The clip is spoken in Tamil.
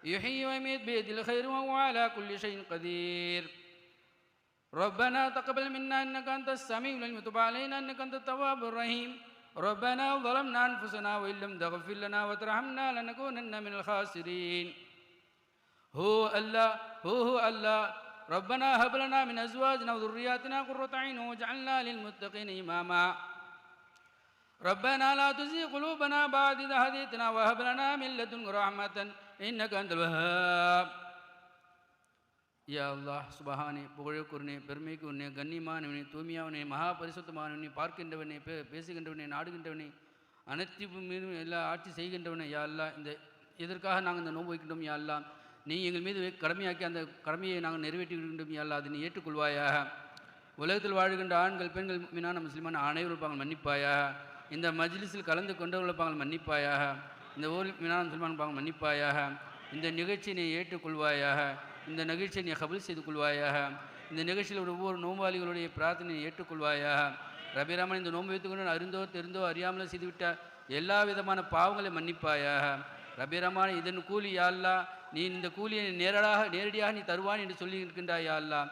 يحيي ويميت بيده الخير وهو على كل شيء قدير. ربنا تقبل منا إنك أنت السميع العليم وتب علينا إنك أنت التواب الرحيم. ربنا ظلمنا أنفسنا وإن لم تغفر لنا وترحمنا لنكونن من الخاسرين. هو الله ربنا هب لنا من أزواجنا وذرياتنا قرة أعين واجعلنا للمتقين إماما. ربنا لا تزغ قلوبنا بعد إذ هديتنا وهب لنا من لدنك رحمة إنك أنت الوهاب. யா அல்லாஹ் சுபஹானே, புகழுக்குரியவனே, பெருமைக்குரியவனே, கண்ணியமானவனே, தூய்மையானவனே, மகா பரிசுத்தமானவனே, பார்க்கின்றவனே, பேசுகின்றவனே, நாடுகின்றவனே, அனைத்து மீதும் எல்லா ஆட்சி செய்கின்றவனே. யா அல்லாஹ், இதற்காக நாங்கள் இந்த நோன்பு வைக்கின்றோம். யா அல்லாஹ், நீ எங்கள் மீது கடமையாக்கி அந்த கடமையை நாங்கள் நிறைவேற்றி விடுகின்றோம். யா அல்லாஹ், அதை நீ ஏற்றுக்கொள்வாயாக. உலகத்தில் வாழ்கின்ற ஆண்கள், பெண்கள், மீனான முஸ்லிமான அனைவரும் பாங்கள் மன்னிப்பாயாக. இந்த மஜ்லிஸில் கலந்து கொண்டவர்கள் பாங்கள் மன்னிப்பாயாக. இந்த ஊரில் மீனான முஸ்லிமான பாங்கள் மன்னிப்பாயாக. இந்த நிகழ்ச்சியை நீ ஏற்றுக்கொள்வாயாக. இந்த நிகழ்ச்சியை நீ கபூல் செய்து கொள்வாயாக. இந்த நிகழ்ச்சியில் ஒவ்வொரு நோம்பாளிகளுடைய பிரார்த்தனையை ஏற்றுக்கொள்வாயாக. ரபிராமன், இந்த நோன்பு வைத்துக்கொண்டு அறிந்தோ தெரிந்தோ அறியாமலோ செய்துவிட்ட எல்லா விதமான பாவங்களை மன்னிப்பாயாக. ரபிராமன், இதன் கூலி யா அல்லாஹ், நீ இந்த கூலியை நேரடியாக நீ தருவான் என்று சொல்லி இருக்கின்றாய். யா அல்லாஹ்,